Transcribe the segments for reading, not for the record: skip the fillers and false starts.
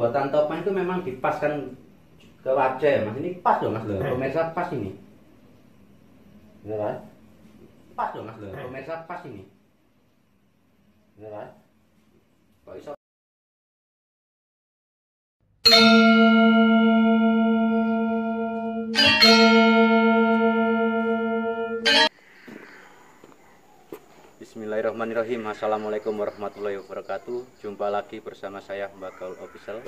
pembuatan topeng itu memang dipaskan ke wajah ya Mas. Ini pas loh Mas loh. Pemirsa pas ini. Ya kan? Pas loh Mas loh. Pemirsa pas ini. Ya kan? Kok iso Bismillahirrahmanirrahim. Assalamualaikum warahmatullahi wabarakatuh. Jumpa lagi bersama saya Mbak Gaul Official.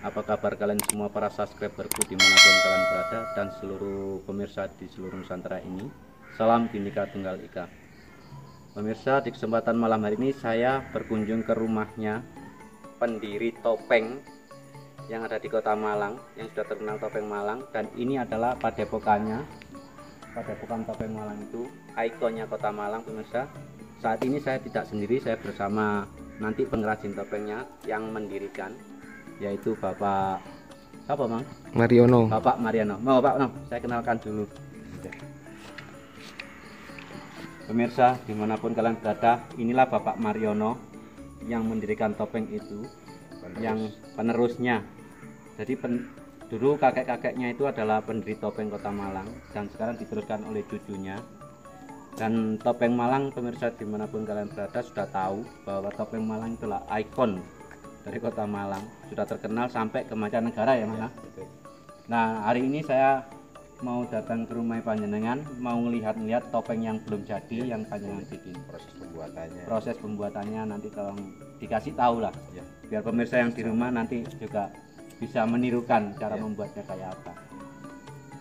Apa kabar kalian semua para subscriberku dimanapun kalian berada dan seluruh pemirsa di seluruh Nusantara ini. Salam Bhinneka Tunggal Ika. Pemirsa, di kesempatan malam hari ini saya berkunjung ke rumahnya pendiri topeng yang ada di Kota Malang, yang sudah terkenal topeng Malang, dan ini adalah padepokannya. Padepokan topeng Malang itu ikonnya Kota Malang, pemirsa. Saat ini saya tidak sendiri, saya bersama nanti pengrajin topengnya yang mendirikan, yaitu Bapak siapa Mang? Mariono. Bapak Mariono. Mau Bapak, no, saya kenalkan dulu. Pemirsa, dimanapun kalian berada, inilah Bapak Mariono yang mendirikan topeng itu, yang penerusnya. Jadi dulu kakek-kakeknya itu adalah pendiri topeng Kota Malang dan sekarang diteruskan oleh cucunya. Dan topeng Malang, pemirsa dimanapun kalian berada sudah tahu bahwa topeng Malang itulah ikon dari Kota Malang, sudah terkenal sampai ke mancanegara ya Mas. Nah, hari ini saya mau datang ke rumah panjenengan, mau ngelihat-lihat topeng yang belum jadi, yang panjenengan bikin. Proses pembuatannya nanti tolong dikasih tahu lah, biar pemirsa yang di rumah nanti juga bisa menirukan cara membuatnya kayak apa.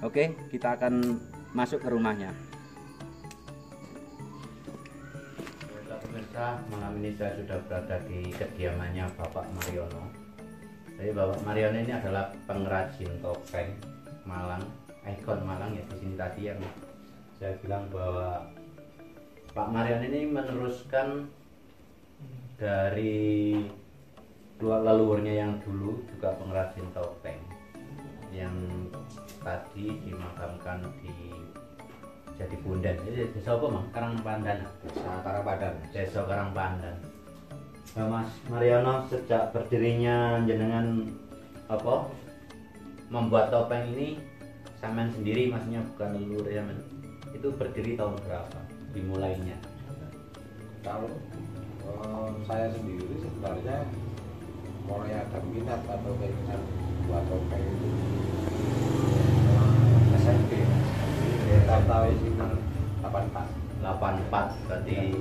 Oke, kita akan masuk ke rumahnya. Pemirsa, malam ini saya sudah berada di kediamannya Bapak Mariono. Jadi Bapak Mariono ini adalah pengrajin topeng Malang, ikon Malang ya. Di sini tadi yang saya bilang bahwa Pak Mariono ini meneruskan dari dua leluhurnya yang dulu juga pengrajin topeng, yang tadi dimakamkan di Jadi Bundan. Jadi desa apa Mang? Karangpandan. Desa Karangpandan. Desa Karangpandan. Nah, Mas Mariono, sejak berdirinya jenengan apa membuat topeng ini sampean sendiri, maksudnya bukan leluhur ya, itu berdiri tahun berapa dimulainya? Kalau saya sendiri sebenarnya mulai ada minat atau keinginan buat topeng itu SMP. Tahun 84 berarti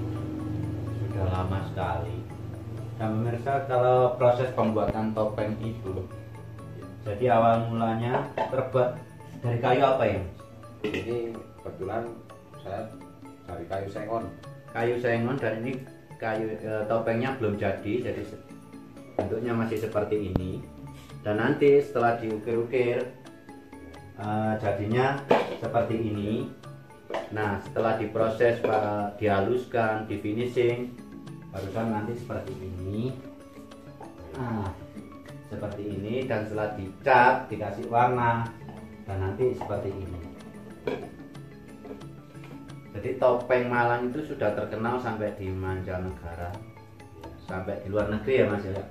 sudah lama sekali. Nah pemirsa, kalau proses pembuatan topeng itu, jadi awal mulanya terbuat dari kayu apa ya? Ini kebetulan saya dari kayu sengon. Kayu sengon, dan ini kayu topengnya belum jadi bentuknya masih seperti ini. Dan nanti setelah diukir-ukir jadinya seperti ini. Nah setelah diproses, dihaluskan, di finishing, barusan nanti seperti ini. Nah seperti ini, dan setelah dicat, dikasih warna, dan nanti seperti ini. Jadi topeng Malang itu sudah terkenal sampai di mancanegara, sampai di luar negeri ya Mas ya.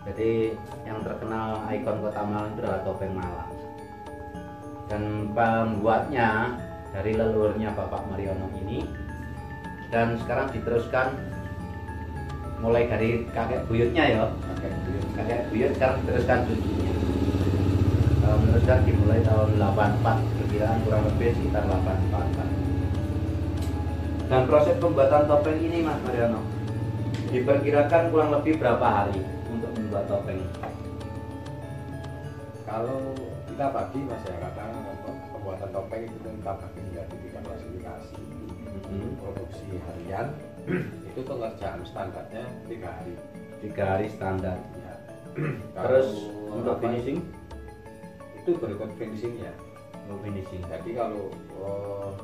Jadi yang terkenal ikon Kota Malang itu adalah topeng Malang. Dan pembuatnya dari leluhurnya Bapak Mariono ini, dan sekarang diteruskan mulai dari kakek buyutnya ya, kakek buyut sekarang diteruskan cucunya. Meneruskan dimulai tahun 84, perkiraan kurang lebih sekitar 84. Dan proses pembuatan topeng ini Mas Mariono diperkirakan kurang lebih berapa hari untuk membuat topeng? Kalau kita bagi masyarakat, pembuatan topeng itu kita bagi menjadi 3 klasifikasi. Produksi harian itu pengerjaan standarnya 3 hari. 3 hari standar Ya. Terus untuk finishing itu berikut finishingnya. finishing. Jadi kalau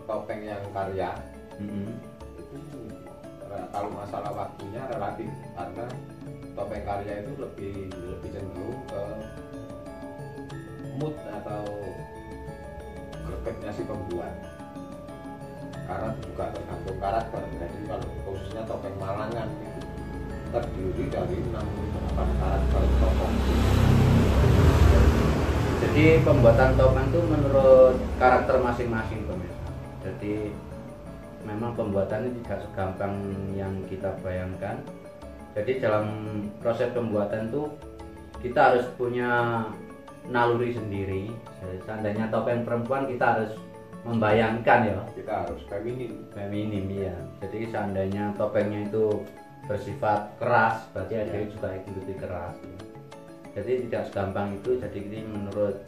topeng yang karya itu kalau masalah waktunya relatif, karena topeng karya itu lebih cenderung ke mood atau gregetnya si pembuat, karena juga tergantung karakter. Jadi kalau khususnya topeng Malangan itu terdiri dari 68 karakter tokoh. Jadi pembuatan topeng itu menurut karakter masing-masing pemirsa. Jadi memang pembuatannya tidak segampang yang kita bayangkan. Jadi dalam proses pembuatan itu kita harus punya naluri sendiri. Jadi, seandainya topeng perempuan kita harus membayangkan ya. Kita harus Feminim ya. Jadi seandainya topengnya itu bersifat keras, berarti ada juga ikuti keras. Jadi tidak segampang itu. Jadi ini menurut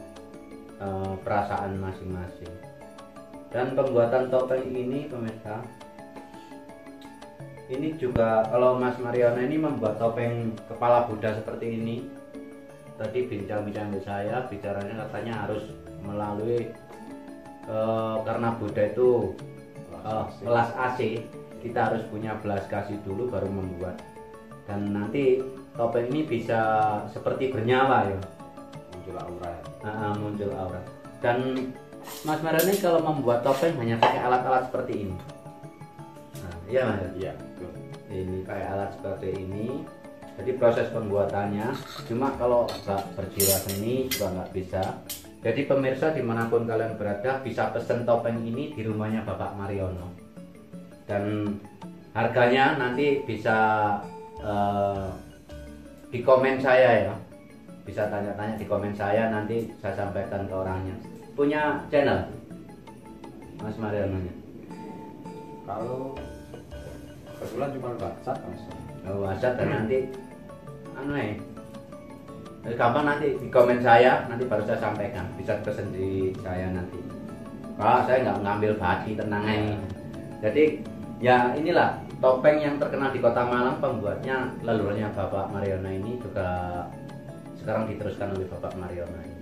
perasaan masing-masing. Dan pembuatan topeng ini pemirsa, ini juga kalau Mas Mariono ini membuat topeng kepala Buddha seperti ini. Tadi bincang-bincang dengan saya, bicaranya katanya harus melalui karena Buddha itu kelas AC, kita harus punya belas kasih dulu baru membuat. Dan nanti topeng ini bisa seperti bernyawa ya, muncul aura. Muncul aura. Dan Mas Mariono ini kalau membuat topeng hanya pakai alat-alat seperti ini. Nah, iya Mas. Iya, betul. Ini pakai alat seperti ini. Jadi proses pembuatannya, cuma kalau nggak berjiwa seni juga nggak bisa. Jadi pemirsa dimanapun kalian berada bisa pesen topeng ini di rumahnya Bapak Mariono. Dan harganya nanti bisa di komen saya ya. Bisa tanya-tanya di komen saya, nanti saya sampaikan ke orangnya. Punya channel Mas Mariono nya? Kalau kebetulan cuma WhatsApp Mas. WhatsApp dan nanti gampang nanti di komen saya, nanti baru saya sampaikan, bisa pesen di saya nanti. Saya nggak ngambil baki, tenang aja. Jadi ya inilah topeng yang terkenal di Kota Malang, pembuatnya leluhurnya Bapak Mariono ini juga sekarang diteruskan oleh Bapak Mariono ini.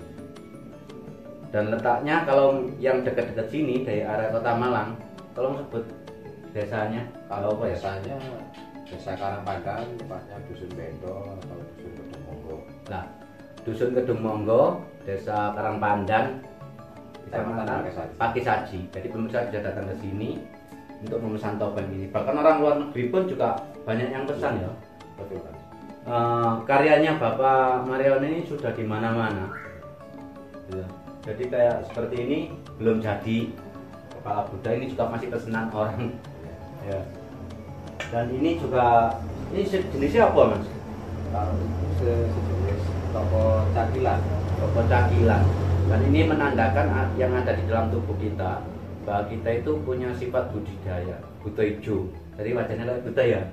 Dan letaknya kalau yang dekat-dekat sini dari area Kota Malang, tolong sebut desanya. Kalau desanya Desa Karangpandan, tepatnya Dusun Bendo atau Dusun Kedung Monggo. Nah, Dusun Kedung Monggo, Desa Karangpandan, Kecamatan Pakisaji. Jadi pemirsa bisa datang ke sini untuk memesan topeng ini. Bahkan orang luar negeri pun juga banyak yang pesan ya. Betul kan? Karyanya Bapak Mariono ini sudah di mana-mana. Ya. Jadi kayak seperti ini belum jadi kepala Buddha, ini juga masih pesanan orang. Ya. Dan ini juga, ini jenisnya apa Mas? Kalau sejenis toko cakilan. Toko cakilan. Dan ini menandakan yang ada di dalam tubuh kita, bahwa kita itu punya sifat budidaya, Buto hijau. Jadi wajahnya kayak Buddha ya?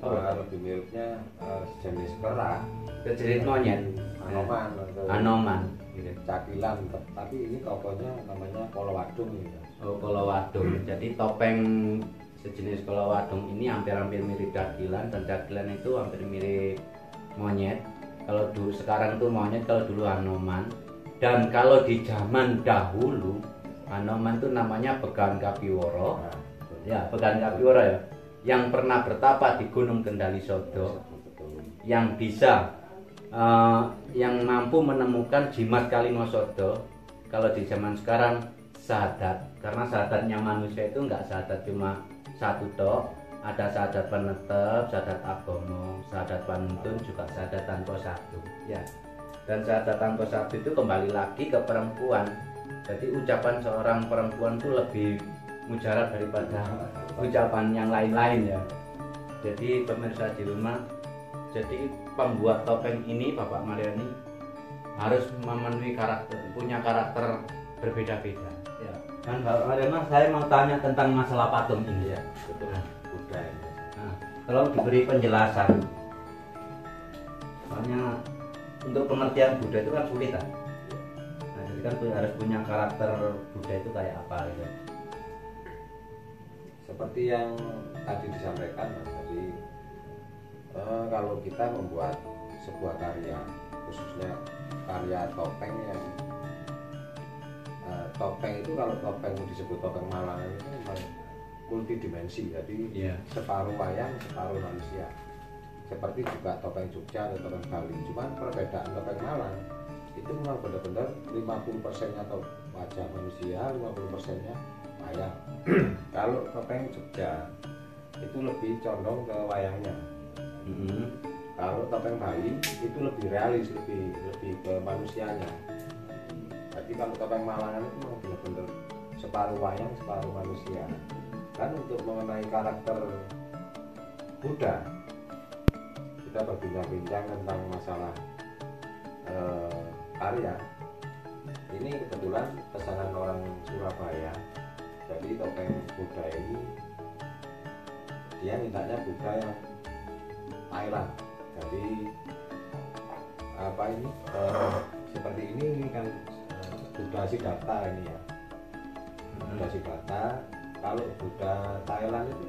Lebih miripnya sejenis kera, sejenis monyet, anoman gitu. Cakilan, tapi ini tokonya namanya Kolowadung gitu. Oh, Kolowadung. Jadi topeng sejenis Kolowadung ini hampir-hampir mirip cakilan, dan cakilan itu hampir mirip monyet. Kalau dulu sekarang itu monyet, kalau dulu anoman. Dan kalau di zaman dahulu anoman itu namanya Began Kapiworo. Ya, Began Kapiworo ya. Yang pernah bertapa di Gunung Kendali Sodo, yang bisa yang mampu menemukan jimat Kalimosodo. Kalau di zaman sekarang sahadat, karena sahadatnya manusia itu enggak sahadat cuma satu tok, ada sahadat penetep, sahadat agomo, sahadat panuntun, juga sahadat tanpa satu ya. Dan sahadat tanpa satu itu kembali lagi ke perempuan. Jadi ucapan seorang perempuan itu lebih mujarab daripada ucapan yang lain-lain ya. Jadi pemirsa di rumah, jadi pembuat topeng ini Bapak Mariono harus memenuhi karakter, punya karakter berbeda-beda ya. Dan Bapak Mariono, saya mau tanya tentang masalah patung ini ya. Betul, Buddha ini. Nah, tolong diberi penjelasan. Soalnya untuk pengertian Buddha itu kan sulit kan. Nah, jadi kan harus punya karakter Buddha itu kayak apa gitu. Seperti yang tadi disampaikan, tadi kalau kita membuat sebuah karya, khususnya karya topeng yang topeng itu, kalau topeng disebut topeng Malang itu memang multidimensi, jadi separuh wayang, separuh manusia. Seperti juga topeng Jogja atau topeng Bali. Cuman perbedaan topeng Malang itu memang benar-benar 50%-nya wajah manusia, 50%-nya wayang. Kalau topeng Jogja itu lebih condong ke wayangnya. Kalau topeng Bali itu lebih realis, lebih ke manusianya. Jadi kalau topeng Malangan itu memang benar-benar separuh wayang separuh manusia. Kan untuk mengenai karakter Buddha kita berbincang-bincang tentang masalah karya. Ini kebetulan pesanan orang Surabaya. Jadi topeng Buddha ini dia mintanya Buddha yang Thailand. Jadi apa ini seperti ini kan Buddha Siddhartha ini ya. Buddha Siddhartha. Kalau Buddha Thailand itu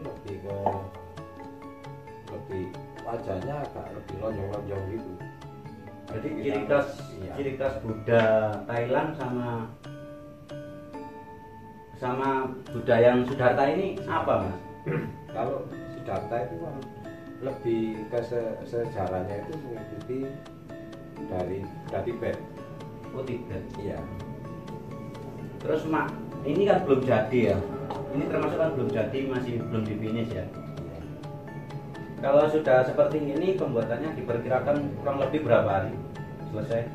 lebih wajahnya agak lebih lonjong-lonjong gitu. Jadi ciri khas Buddha Thailand sama Buddha yang Siddhartha ini apa, Mas? Kalau Siddhartha itu kan lebih ke sejarahnya itu mengikuti dari Tibet. Oh, Tibet. Iya. Terus ini kan belum jadi ya. Ini termasuk kan belum jadi, masih belum di finish ya. Kalau sudah seperti ini pembuatannya diperkirakan kurang lebih berapa hari selesai?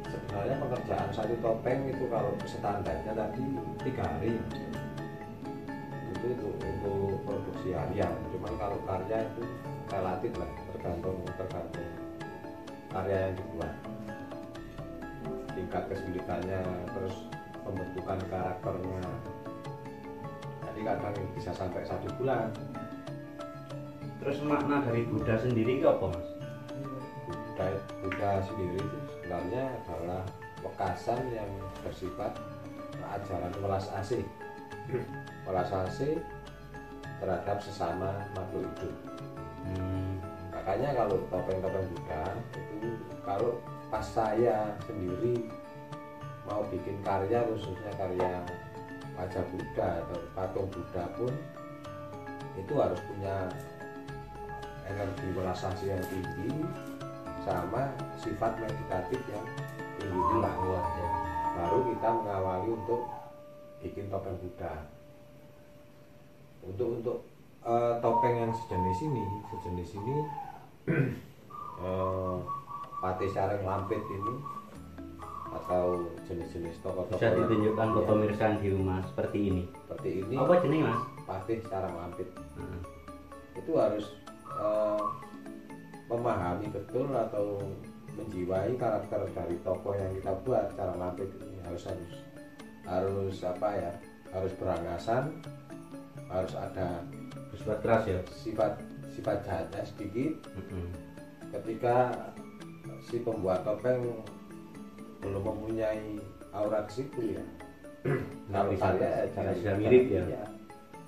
Sebenarnya pekerjaan satu topeng itu kalau standarnya tadi 3 hari. Itu untuk produksi harian. Cuman kalau karya itu relatif lah, tergantung karya yang dibuat. Tingkat kesulitannya, terus pembentukan karakternya. Jadi kadang bisa sampai 1 bulan. Terus makna dari Buddha sendiri itu apa, Mas? Buddha sendiri itu sebenarnya adalah wekasan yang bersifat ajaran welas asih. Welas asih terhadap sesama makhluk hidup. Makanya kalau topeng-topeng Buddha itu kalau pas saya sendiri mau bikin karya, khususnya karya wajah Buddha atau patung Buddha pun itu harus punya energi welas asih yang tinggi sama sifat meditatif yang tinggi juga ya. Baru kita mengawali untuk bikin topeng Buddha. Untuk topeng yang sejenis ini Patih Sareng Lampit ini atau jenis-jenis toko-toko bisa ditunjukkan ke pemirsa di rumah seperti ini. Apa jenis, Mas? Patih Sareng Lampit. Itu harus memahami betul atau menjiwai karakter dari tokoh yang kita buat. Sareng Lampit ini harus apa ya? Harus berangasan, harus ada bersifat keras ya. Sifat jahatnya sedikit. Ketika si pembuat topeng belum mempunyai aura ke situ ya, kalau saya bisa mirip ya,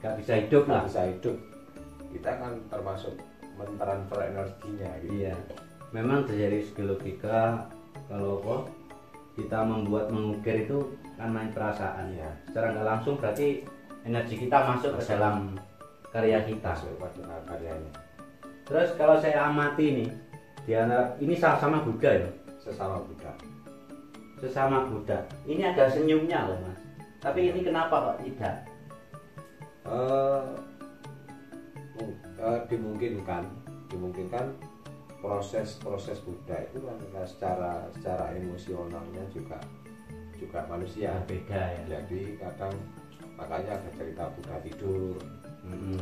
nggak bisa hidup lah. Bisa hidup. Kita kan termasuk mentransfer energinya gitu. Iya. Memang dari segi logika kalau kita mengukir itu kan main perasaan ya. Secara nggak langsung berarti energi kita masuk ke dalam karya kita. Karyanya. Terus kalau saya amati nih, ini sama Buddha ya? Sesama Buddha. Ini ada senyumnya loh, Mas. Tapi ini kenapa kok tidak? Dimungkinkan proses Buddha itu kan secara emosionalnya juga manusia beda ya. Jadi kadang makanya ada cerita Buddha tidur,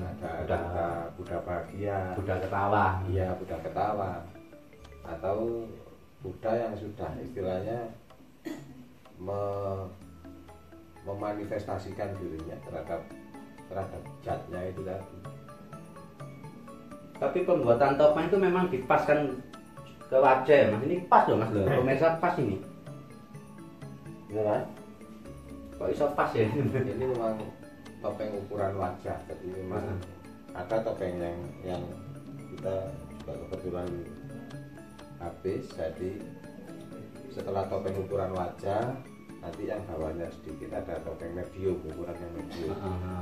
ada cerita Buddha bahagia, Buddha ketawa. Iya, Buddha ketawa. Atau Buddha yang sudah istilahnya memanifestasikan dirinya terhadap zatnya itu tadi. Tapi pembuatan topeng itu memang dipaskan ke wajah ya, Mas. Ini pas loh, Mas loh. Pemirsa pas ini. Ya kan? Kok bisa pas ya? Ini memang topeng ukuran wajah. Jadi memang ada topeng yang kita juga kebetulan habis. Jadi setelah topeng ukuran wajah, nanti yang bawahnya sedikit ada topeng medium, ukuran yang medium.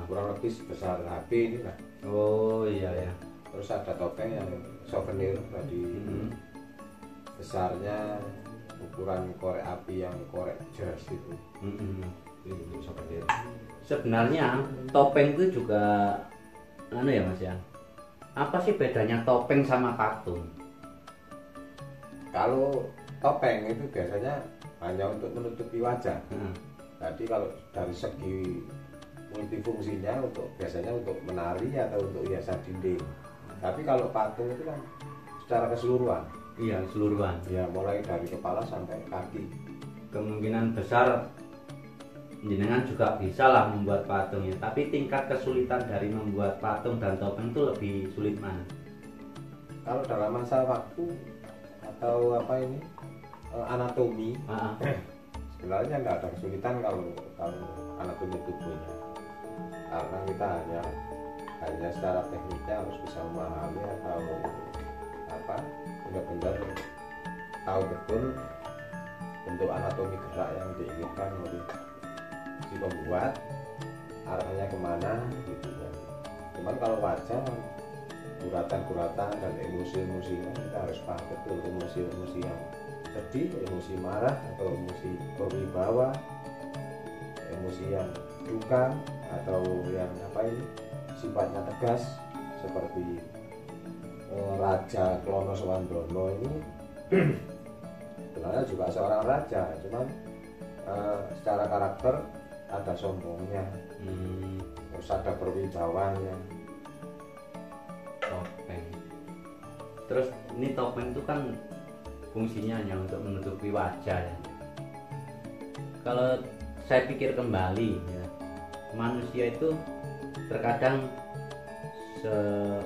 Kurang lebih sebesar HP ini lah. Oh iya ya. Terus ada topeng yang souvenir tadi, besarnya ukuran korek api yang korek jas itu. Ini untuk souvenir. Sebenarnya topeng itu juga ya, Mas ya. Apa sih bedanya topeng sama patung? Kalau topeng itu biasanya hanya untuk menutupi wajah. Jadi kalau dari segi multifungsinya biasanya untuk menari atau untuk hiasan dinding. Tapi kalau patung itu kan secara keseluruhan. Iya, keseluruhan. Ya, mulai dari kepala sampai kaki. Kemungkinan besar jenengan juga bisa lah membuat patungnya, tapi tingkat kesulitan dari membuat patung dan topeng itu lebih sulit mana? Kalau dalam masa waktu atau anatomi, sebenarnya nggak ada kesulitan kalau anatomi tubuhnya, karena kita hanya secara tekniknya harus bisa memahami atau benar-benar tahu betul bentuk anatomi gerak yang diinginkan oleh si pembuat, arahnya kemana gitu ya. Cuman kalau wajah, guratan-guratan dan emosi-emosinya kita harus paham betul emosi-emosi yang sedih, emosi marah atau emosi berwibawa, emosi yang duka atau yang sifatnya tegas seperti Raja Klono Swandono ini sebenarnya juga seorang raja, cuman secara karakter ada sombongnya, terus ada berwibawanya. Topeng. Terus ini topeng itu kan fungsinya hanya untuk menutupi wajah ya. Kalau saya pikir kembali ya, manusia itu terkadang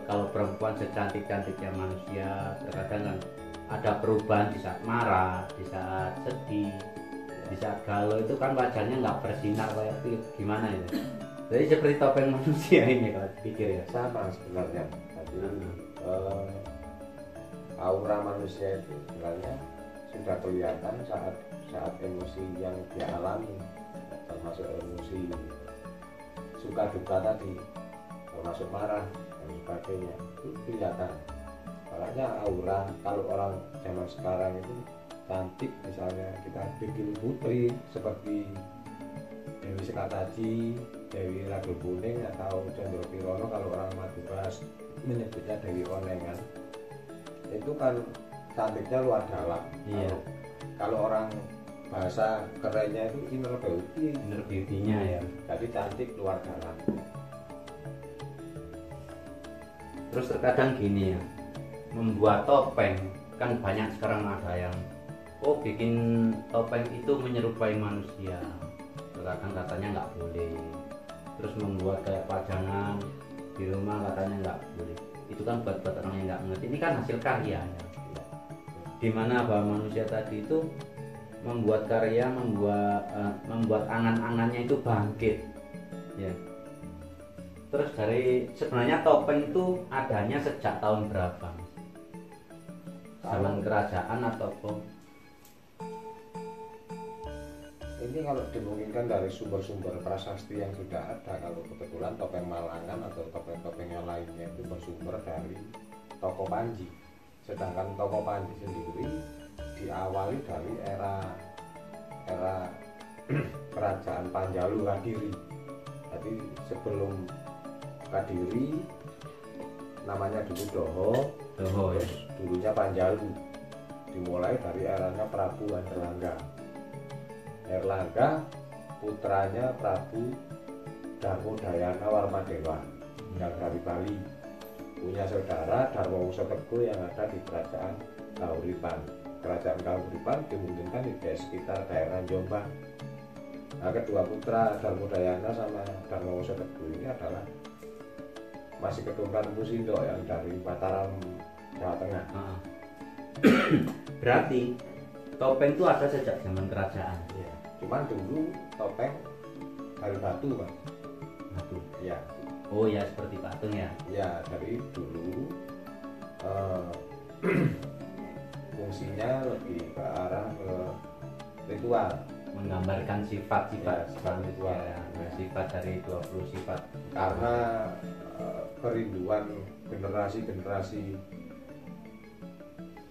kalau perempuan secantik-cantiknya manusia, terkadang kan ada perubahan di saat marah, di saat sedih, di saat galau itu kan wajahnya nggak bersinar kayak itu, gimana ya? Jadi seperti topeng manusia ini kalau dipikir ya. Sama sebenarnya. Jadi aura manusia itu sebenarnya sudah kelihatan saat emosi yang dialami, termasuk emosi suka duka tadi, termasuk marah dan sebagainya, itu kelihatan. Makanya aura kalau orang zaman sekarang itu cantik, misalnya kita bikin putri seperti Dewi Sekataji, Dewi Ragil Kuning atau Condro Kirono, kalau orang Madura menyebutnya Dewi Onengan, itu kan cantiknya luar dalam. Iya. Kalau orang bahasa kerennya itu inner beauty-nya ya. Jadi cantik luar dalam. Terus terkadang gini ya, membuat topeng kan banyak sekarang ada yang bikin topeng itu menyerupai manusia, terkadang katanya nggak boleh. Terus membuat kayak pajangan di rumah katanya nggak boleh. Itu kan buat orang yang nggak mengerti. Ini kan hasil karya ya. Dimana bahwa manusia tadi itu membuat karya, membuat angan-angannya itu bangkit ya. Terus sebenarnya topeng itu adanya sejak tahun berapa? Zaman kerajaan atau apa? Ini kalau dimungkinkan dari sumber-sumber prasasti yang sudah ada, kalau kebetulan topeng Malangan atau topeng-topeng yang lainnya itu bersumber dari Toko Panji. Sedangkan Toko Panji sendiri diawali dari era kerajaan Panjalu Kadiri. Jadi sebelum Kadiri namanya dulu Doho ya. Dulunya Panjalu. Dimulai dari eranya Prabu Erlangga putranya Prabu Darmodayana Warmadewa yang dari Bali, punya saudara Darmo Wosoteguh yang ada di kerajaan Kahuripan. Kerajaan Kahuripan dimungkinkan di sekitar daerah Jombang. Nah, kedua putra Darmodayana sama Darmo Wosoteguh ini adalah masih keturunan Musindo yang dari Mataram, Jawa Tengah. Berarti topeng itu ada sejak zaman kerajaan. Ya. Cuman dulu topeng dari batu, Pak. Batu. Ya. Oh ya, seperti patung ya. Ya, dari dulu fungsinya lebih ke arah ritual, menggambarkan sifat-sifat ritual. Ya, sifat dari 20 sifat. Karena kerinduan generasi-generasi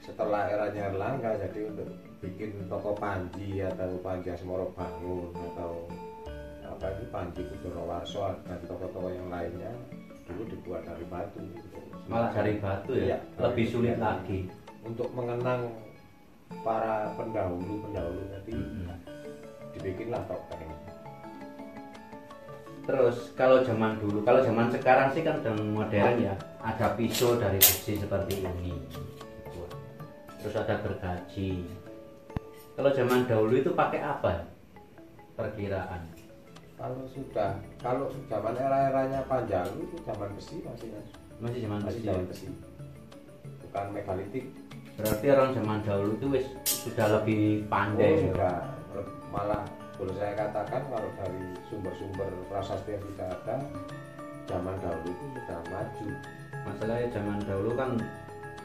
setelah eranya Erlangga, jadi untuk bikin toko Panji atau Panji Asmoro Bangun atau Panji Kudono Warso dan toko-toko yang lainnya dulu dibuat dari batu gitu. Malah dari batu ya, lebih sulit lagi untuk mengenang para pendahulu nanti. Dibikinlah topeng. Terus kalau zaman dulu, kalau zaman sekarang sih kan udah modern ya, ada pisau dari besi seperti ini, terus ada gergaji. Kalau zaman dahulu itu pakai apa perkiraan? Kalau zaman era-eranya Panjalu itu zaman besi Masih zaman besi. zaman besi, bukan megalitik. Berarti orang zaman dahulu itu sudah lebih pandai. Sudah, malah boleh saya katakan kalau dari sumber-sumber prasasti yang sudah ada, zaman dahulu itu sudah maju. Masalahnya zaman dahulu kan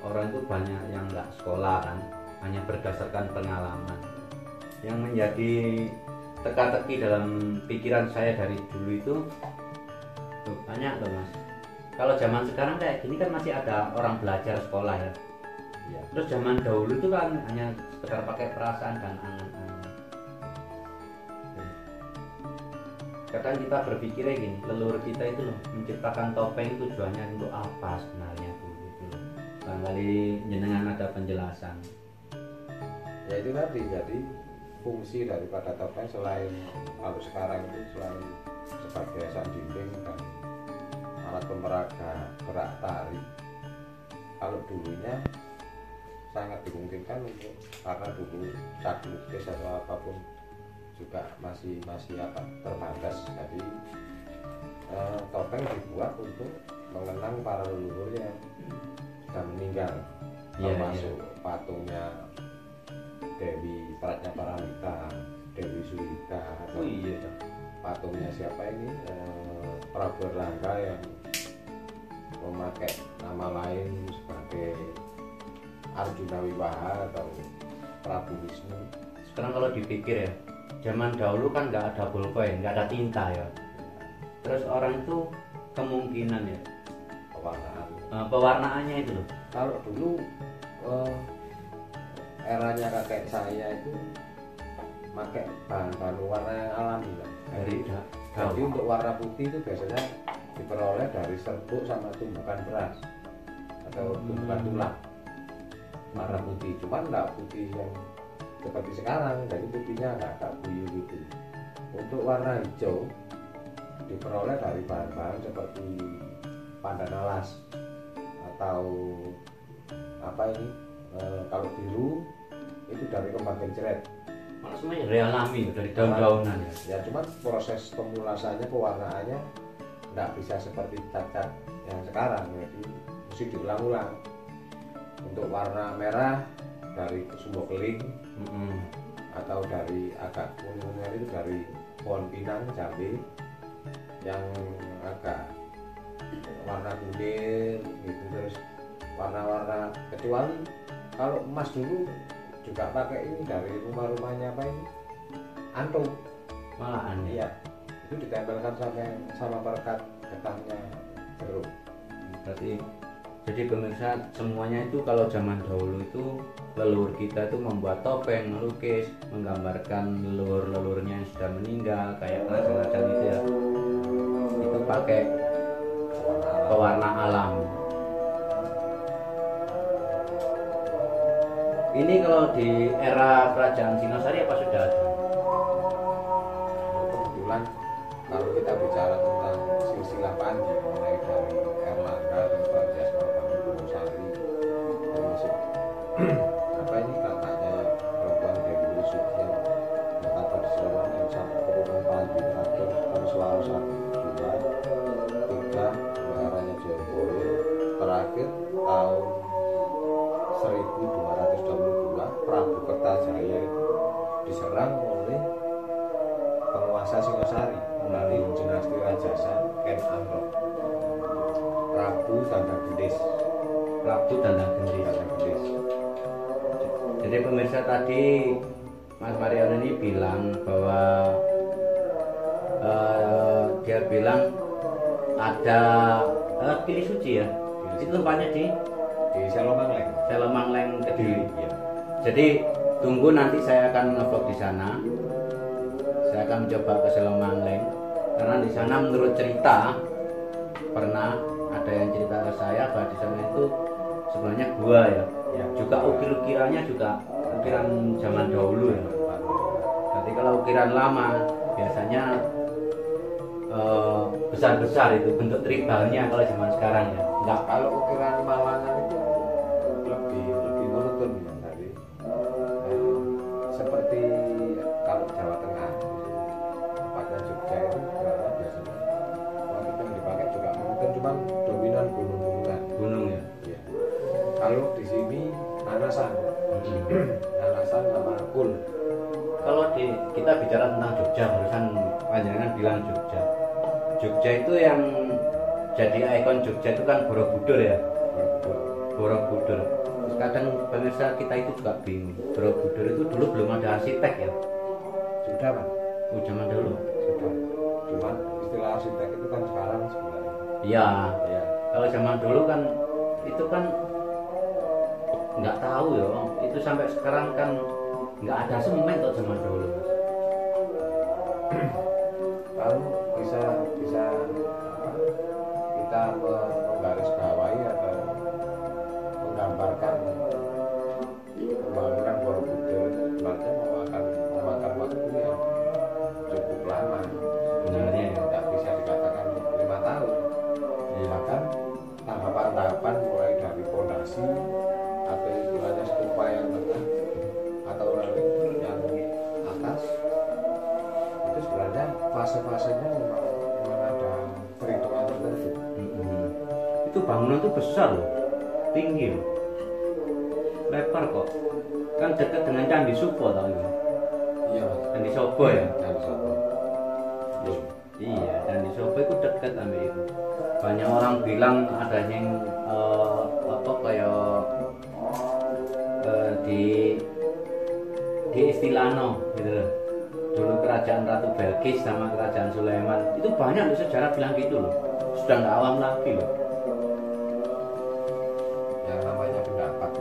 orang itu banyak yang nggak sekolah kan, hanya berdasarkan pengalaman. Yang menjadi teka-teki dalam pikiran saya dari dulu itu banyak loh mas. Kalau zaman sekarang kayak gini kan masih ada orang belajar sekolah ya. Terus zaman dahulu itu kan hanya sekedar pakai perasaan dan angan-angan. Kadang kita berpikirnya gini, leluhur kita itu loh menciptakan topeng tujuannya untuk apa sebenarnya dulu itu loh. Barangkali jenengan ada penjelasan. Ya itu tadi, jadi fungsi daripada topeng selain kalau sekarang itu selain sebagai hiasan dinding dan alat pemeraga gerak tari, kalau dulunya sangat dimungkinkan untuk, karena dulu cat lukis atau apapun juga masih terbatas, jadi topeng dibuat untuk mengenang para leluhur yang sudah meninggal, termasuk patungnya Dewi Pratnya Paramita, Dewi Sulita, atau patungnya siapa ini, Prabu Erlangga yang memakai nama lain sebagai Arjuna Wiwaha atau Prabu Wisnu. Sekarang kalau dipikir ya, zaman dahulu kan nggak ada bolpen, nggak ada tinta ya. Terus orang itu kemungkinan ya pewarnaannya itu loh. Kalau dulu eranya kakek saya itu pakai bahan-bahan warna yang alami lah. Jadi untuk warna putih itu biasanya diperoleh dari serbuk sama tumbukan beras atau tumbukan tulang. Warna putih, cuman nggak putih yang seperti sekarang, jadi putihnya agak biru gitu. Untuk warna hijau diperoleh dari bahan-bahan seperti pandan alas atau apa ini, kalau biru itu dari kembang gencret. Maksudnya real alami dari daun-daunan ya. Ya cuman proses pemulasannya, pewarnaannya nggak bisa seperti cat-cat yang sekarang, jadi mesti diulang-ulang. Untuk warna merah dari sumbu keling, atau dari agak kuning-kuningan itu dari pohon pinang, cabai yang agak warna kuning gitu. Terus warna-warna, kecuali kalau emas dulu juga pakai ini dari rumah-rumahnya apa ini, antum malahan ya, itu ditempelkan sama perekat getahnya jeruk. Berarti jadi pemirsa, semuanya itu kalau zaman dahulu itu leluhur kita itu membuat topeng, melukis, menggambarkan leluhur-leluhurnya yang sudah meninggal, kayak raja-raja itu ya, itu pakai pewarna alam. Ini kalau di era kerajaan Singasari apa sudah ada? Kebetulan kalau kita bicara tentang silsilah Panji, mulai dari Erlangga dan Prajas Sari, termasuk apa ini kakaknya perempuan Dewi Lusuk yang berkata di Sleman, yang satu keturunan Panji atau Selalu 1, 2, 3 eranya Jayabaya, terakhir tahun 1222 Prabu Kertajaya itu diserang oleh penguasa Singasari melalui dinasti Rajasa Ken Amrok, Prabu Tanda Gendis. Jadi pemirsa, tadi Mas Mariono ini bilang bahwa dia bilang ada pilih suci ya. Itu tempatnya di Selomangling Kediri. Ya. Jadi tunggu nanti saya akan nge-vlog di sana. Saya akan mencoba ke Selomangling karena di sana menurut cerita pernah ada yang cerita ke saya bahwa di sana itu sebenarnya gua ya. Juga ukir-ukirannya juga ukiran zaman dahulu ya. Berarti kalau ukiran lama biasanya besar-besar itu bentuk tribalnya kalau zaman sekarang ya. Enggak, kalau ukiran Malangan itu lebih monoton ya tadi. Seperti kalau Jawa Tengah, tempatnya Jogja itu biasanya motif yang dipakai juga monoton, cuman dominan gunung-gunungan. Gunung ya. Ya. Kalau di sini nanasan, nanasan sama kul. Kalau kita bicara tentang Jogja, barusan panjangan bilang Jogja. Jogja itu yang jadi ikon Jogja itu kan Borobudur ya. Borobudur. Terus kadang pemirsa kita itu juga bingung. Borobudur itu dulu belum ada arsitek ya. Sudah Pak? Oh, zaman dulu. Sudah. Cuman istilah arsitek itu kan sekarang sebenarnya. Iya. Ya. Kalau zaman dulu kan itu kan nggak tahu ya. Itu sampai sekarang kan nggak ada semen kok zaman dulu. Kalau bisa apa, kita menggarisbawahi atau menggambarkan pembangunan Borobudur sebenarnya memakan waktu yang cukup lama. Sebenarnya ya. Tidak bisa dikatakan 5 tahun. Bahkan tahapan-tahapan mulai dari fondasi atau istilahnya stupa yang tengah atau yang atas itu sebenarnya fase-fasenya memang ada perhitungan tertentu. Itu bangunan tuh besar loh, tinggi loh, lebar kok. Kan dekat dengan Candi Supo tau ya? Iya Mas. Candi Sobo ya? Candi Sobo. Iya, Candi Sobo itu dekat sama itu. Banyak orang bilang ada yang apa kayak di Istilano gitu loh. Dulu kerajaan Ratu Belkis sama kerajaan Sulaiman itu banyak loh sejarah bilang gitu loh. Sudah nggak awam lagi loh. Yang namanya pendapat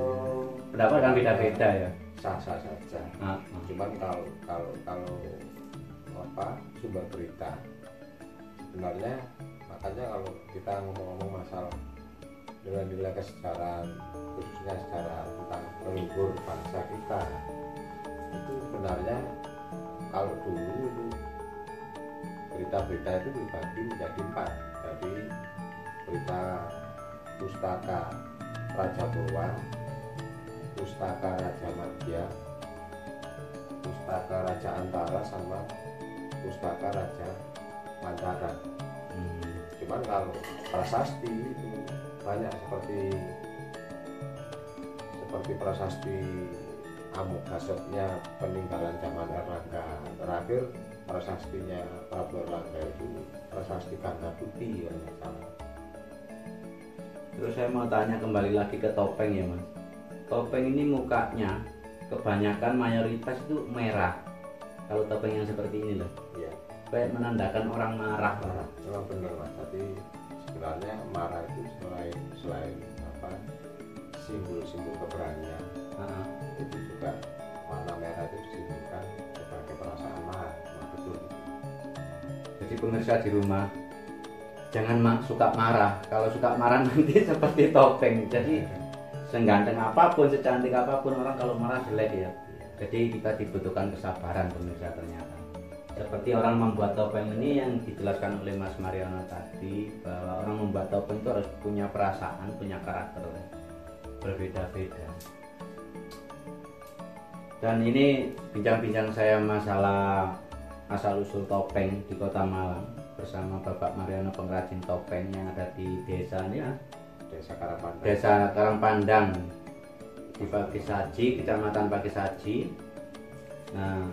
Kan beda-beda ya. sah-sah saja. Cuman kalau apa sumber berita sebenarnya, makanya kalau kita ngomong-ngomong masalah nilai-nilai kesejarahan, khususnya sejarah tentang leluhur bangsa kita, itu sebenarnya kalau dulu itu berita-berita itu dibagi menjadi 4. Jadi berita pustaka Raja Bowa, pustaka Raja Madya, pustaka Raja Antara, sama pustaka Raja Mantara. Cuman kalau prasasti itu banyak seperti prasasti Amoghasotnya peninggalan zaman Erlangga. Terakhir prasastinya Prabu Erlangga itu prasasti Ganda Putih ya. Terus saya mau tanya kembali lagi ke topeng ya Mas. Topeng ini mukanya kebanyakan mayoritas itu merah. Kalau topeng yang seperti ini loh. Iya. Kayak menandakan orang marah. Memang benar Mas. Tapi sebenarnya marah itu selain apa simbol-simbol keberanian, itu juga warna merah itu disimbolkan sebagai perasaan marah. Betul. Jadi pemirsa di rumah jangan suka marah. Kalau suka marah nanti seperti topeng. Jadi seganteng apapun, secantik apapun orang kalau marah jelek ya. Jadi kita dibutuhkan kesabaran pemirsa ternyata. Seperti orang membuat topeng ini yang dijelaskan oleh Mas Mariono tadi, bahwa orang membuat topeng itu harus punya perasaan, punya karakter berbeda-beda. Dan ini bincang-bincang saya masalah asal usul topeng di Kota Malang bersama Bapak Mariono, pengrajin topeng yang ada di desanya Desa Karangpandang di Pakisaji, Kecamatan Pakisaji. Nah,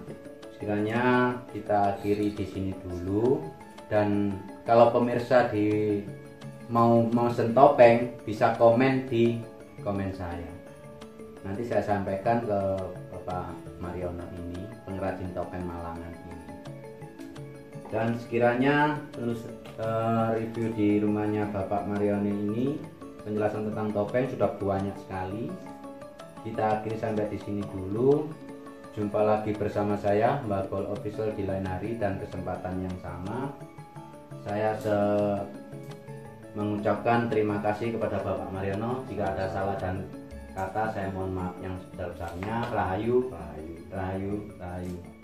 sekiranya kita akhiri di sini dulu, dan kalau pemirsa mau mesen topeng bisa komen di komen saya. Nanti saya sampaikan ke Bapak Mariono ini, pengrajin topeng Malangan ini. Dan sekiranya terus review di rumahnya Bapak Mariono ini, penjelasan tentang topeng sudah banyak sekali. Kita akhiri sampai di sini dulu. Jumpa lagi bersama saya Mbak Bol Official di lain hari dan kesempatan yang sama. Saya mengucapkan terima kasih kepada Bapak Mariono. Jika ada salah dan kata saya mohon maaf yang sebesar-besarnya. Rahayu, rahayu, rahayu, rahayu.